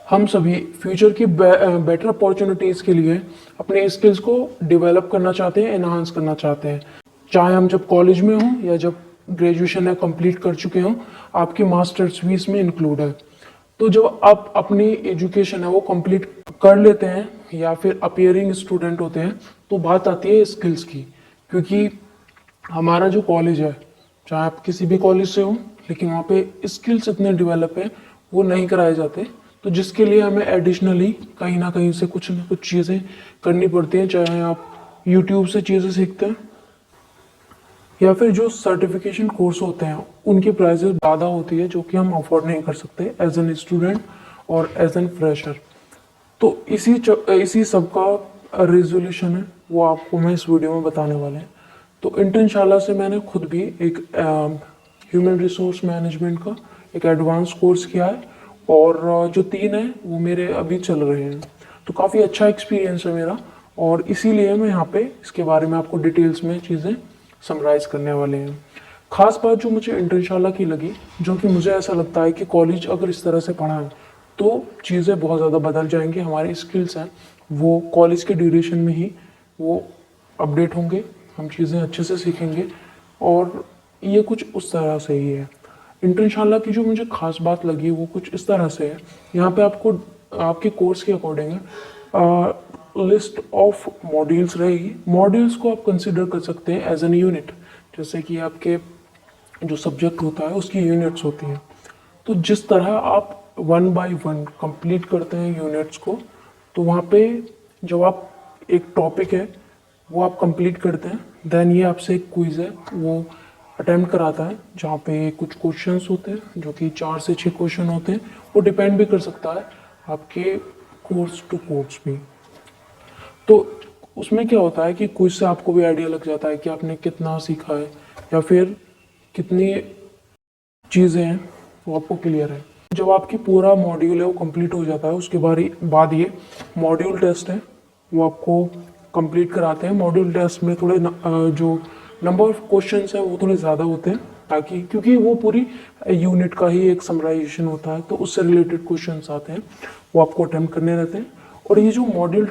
हम सभी फ्यूचर की बेटर अपॉर्चुनिटीज़ के लिए अपने स्किल्स को डेवलप करना चाहते हैं, एनहांस करना चाहते हैं। चाहे हम जब कॉलेज में हों या जब ग्रेजुएशन है कंप्लीट कर चुके हों, आपकी मास्टर्स भी इसमें इंक्लूड है। तो जब आप अपनी एजुकेशन है वो कंप्लीट कर लेते हैं या फिर अपियरिंग स्टूडेंट होते हैं, तो बात आती है स्किल्स की। क्योंकि हमारा जो कॉलेज है, चाहे आप किसी भी कॉलेज से हो, लेकिन वहाँ पे स्किल्स इतने डेवलप है वो नहीं कराए जाते। तो जिसके लिए हमें एडिशनली कहीं ना कहीं से कुछ ना कुछ चीज़ें करनी पड़ती हैं। चाहे आप यूट्यूब से चीज़ें सीखते हैं या फिर जो सर्टिफिकेशन कोर्स होते हैं उनकी प्राइसेस ज़्यादा होती है, जो कि हम अफोर्ड नहीं कर सकते एज एन स्टूडेंट और एज एन फ्रेशर। तो इसी सब का रेजोल्यूशन है, वो आपको मैं इस वीडियो में बताने वाले हैं। तो इंटर्नशाला से मैंने खुद भी एक ह्यूमन रिसोर्स मैनेजमेंट का एक एडवांस कोर्स किया है, और जो 3 है वो मेरे अभी चल रहे हैं। तो काफ़ी अच्छा एक्सपीरियंस है मेरा, और इसीलिए मैं यहाँ पे इसके बारे में आपको डिटेल्स में चीज़ें समराइज करने वाले हैं। खास बात जो मुझे इंटर्नशाला की लगी, जो कि मुझे ऐसा लगता है कि कॉलेज अगर इस तरह से पढ़ाएं तो चीज़ें बहुत ज़्यादा बदल जाएंगी। हमारी स्किल्स हैं वो कॉलेज के ड्यूरेशन में ही वो अपडेट होंगे, हम चीज़ें अच्छे से सीखेंगे, और ये कुछ उस तरह से ही है। इंटर्नशाला की जो मुझे खास बात लगी वो कुछ इस तरह से है। यहाँ पे आपको आपके कोर्स के अकॉर्डिंग लिस्ट ऑफ मॉड्यूल्स रहेगी। मॉड्यूल्स को आप कंसिडर कर सकते हैं एज एन यूनिट, जैसे कि आपके जो सब्जेक्ट होता है उसकी यूनिट्स होती हैं। तो जिस तरह आप 1 बाय 1 कंप्लीट करते हैं यूनिट्स को, तो वहाँ पे जब आप एक टॉपिक है वो आप कंप्लीट करते हैं, देन ये आपसे एक क्विज है वो अटेम्प्ट कराता है, जहाँ पे कुछ क्वेश्चंस होते हैं जो कि 4 से 6 क्वेश्चन होते हैं। वो डिपेंड भी कर सकता है आपके कोर्स टू कोर्स भी। तो उसमें क्या होता है कि क्विज से आपको भी आइडिया लग जाता है कि आपने कितना सीखा है या फिर कितनी चीज़ें हैं वो आपको क्लियर है। जब आपकी पूरा मॉड्यूल है वो कंप्लीट हो जाता है, उसके बाद ये मॉड्यूल टेस्ट है वो आपको कंप्लीट कराते हैं। मॉड्यूल टेस्ट में थोड़े जो नंबर ऑफ क्वेश्चंस हैं वो थोड़े ज़्यादा होते हैं, ताकि क्योंकि वो पूरी यूनिट का ही एक समराइजेशन होता है, तो उससे रिलेटेड क्वेश्चंस आते हैं वो आपको अटेम्प्ट करने रहते हैं। और ये जो मॉड्यूल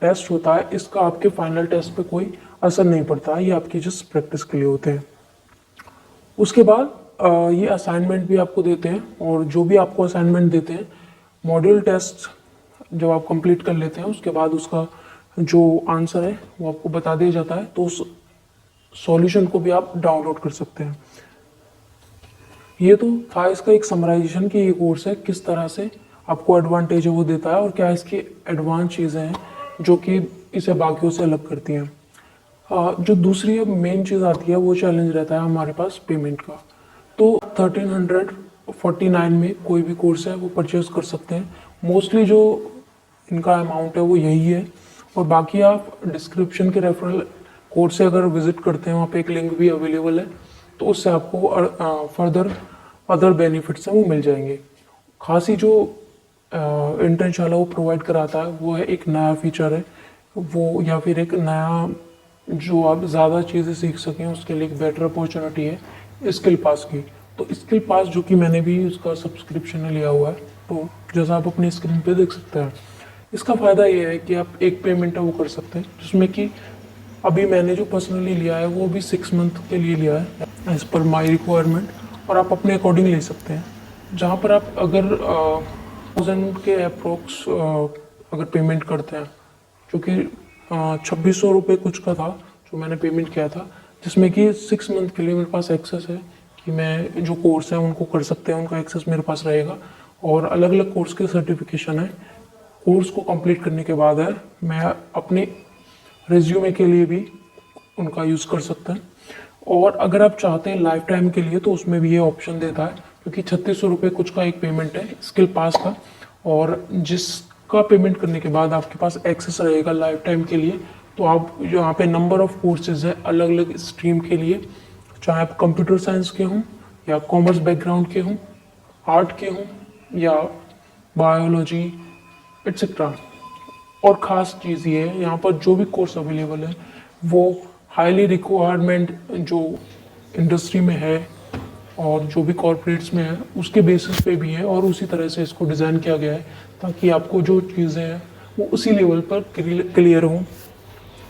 टेस्ट होता है इसका आपके फाइनल टेस्ट पे कोई असर नहीं पड़ता है, ये आपकी जस्ट प्रैक्टिस के लिए होते हैं। उसके बाद ये असाइनमेंट भी आपको देते हैं, और जो भी आपको असाइनमेंट देते हैं मॉड्यूल टेस्ट जब आप कंप्लीट कर लेते हैं उसके बाद उसका जो आंसर है वो आपको बता दिया जाता है, तो उस सॉल्यूशन को भी आप डाउनलोड कर सकते हैं। ये तो था इसका एक समराइजेशन कि ये कोर्स है किस तरह से आपको एडवांटेज है वो देता है, और क्या इसकी एडवांस चीज़ें हैं जो कि इसे बाकियों से अलग करती हैं। जो दूसरी मेन चीज़ आती है वो चैलेंज रहता है हमारे पास पेमेंट का। तो 1349 में कोई भी कोर्स है वो परचेज कर सकते हैं। मोस्टली जो इनका अमाउंट है वो यही है, और बाकी आप डिस्क्रिप्शन के रेफरल कोड से अगर विजिट करते हैं, वहाँ पे एक लिंक भी अवेलेबल है, तो उससे आपको फर्दर अदर बेनिफिट्स हैं वो मिल जाएंगे। खासी जो इंटर्नशाला वो प्रोवाइड कराता है वो है एक नया फीचर है वो, या फिर एक नया जो आप ज़्यादा चीज़ें सीख सकें उसके लिए एक बेटर अपॉर्चुनिटी है स्किल पास की। तो स्किल पास जो कि मैंने भी उसका सब्सक्रिप्शन लिया हुआ है, तो जैसा आप अपनी स्क्रीन पे देख सकते हैं, इसका फ़ायदा ये है कि आप एक पेमेंट है वो कर सकते हैं, जिसमें कि अभी मैंने जो पर्सनली लिया है वो भी 6 मंथ के लिए लिया है एज़ पर माई रिक्वायरमेंट, और आप अपने अकॉर्डिंग ले सकते हैं। जहाँ पर आप अगर 1000 के अप्रोक्स अगर पेमेंट करते हैं, जो कि 2600 रुपये कुछ का था जो मैंने पेमेंट किया था, जिसमें कि 6 मंथ के लिए मेरे पास एक्सेस है कि मैं जो कोर्स है उनको कर सकते हैं, उनका एक्सेस मेरे पास रहेगा, और अलग अलग कोर्स के सर्टिफिकेशन है। कोर्स को कंप्लीट करने के बाद है मैं अपने रिज्यूमे के लिए भी उनका यूज़ कर सकते हैं। और अगर आप चाहते हैं लाइफ टाइम के लिए तो उसमें भी ये ऑप्शन देता है, क्योंकि 3600 रुपये कुछ का एक पेमेंट है स्किल पास का, और जिसका पेमेंट करने के बाद आपके पास एक्सेस रहेगा लाइफ टाइम के लिए। तो आप जो यहाँ पे नंबर ऑफ कोर्सेज है अलग अलग स्ट्रीम के लिए, चाहे आप कंप्यूटर साइंस के हों या कॉमर्स बैकग्राउंड के हों, आर्ट के हों या बायोलॉजी एट्सेट्रा। और ख़ास चीज़ ये है यहाँ पर जो भी कोर्स अवेलेबल है वो हाईली रिक्वायरमेंट जो इंडस्ट्री में है और जो भी कॉर्पोरेट्स में है उसके बेसिस पे भी है, और उसी तरह से इसको डिज़ाइन किया गया है ताकि आपको जो चीज़ें हैं वो उसी लेवल पर क्लियर हों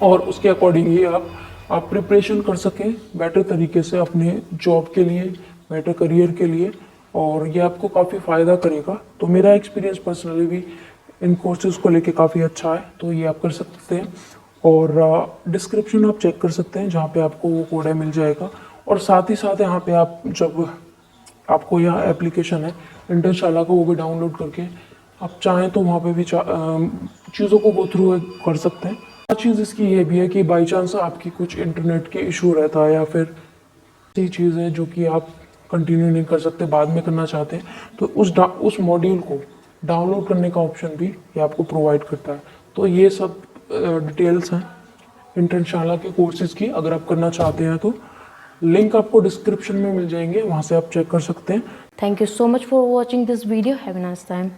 और उसके अकॉर्डिंग ही आप प्रिपरेशन कर सकें बेटर तरीके से अपने जॉब के लिए, बेटर करियर के लिए, और ये आपको काफ़ी फ़ायदा करेगा। तो मेरा एक्सपीरियंस पर्सनली भी इन कोर्सेज़ को लेके काफ़ी अच्छा है, तो ये आप कर सकते हैं। और डिस्क्रिप्शन आप चेक कर सकते हैं जहाँ पे आपको वो कोड है मिल जाएगा। और साथ ही साथ यहाँ पे आप जब आपको यहाँ एप्लीकेशन है इंटरशाला का, वो भी डाउनलोड करके आप चाहें तो वहाँ पे भी चीज़ों को गो थ्रू कर सकते हैं। एक चीज़ इसकी ये भी है कि बाई चांस आपकी कुछ इंटरनेट के इशू रहता है या फिर ऐसी चीज़ है जो कि आप कंटिन्यू नहीं कर सकते, बाद में करना चाहते हैं, तो उस मॉड्यूल को डाउनलोड करने का ऑप्शन भी ये आपको प्रोवाइड करता है। तो ये सब डिटेल्स हैं इंटरशाला के कोर्सेज़ की। अगर आप करना चाहते हैं तो लिंक आपको डिस्क्रिप्शन में मिल जाएंगे, वहाँ से आप चेक कर सकते हैं। Thank you so much for watching this video. Have a nice time.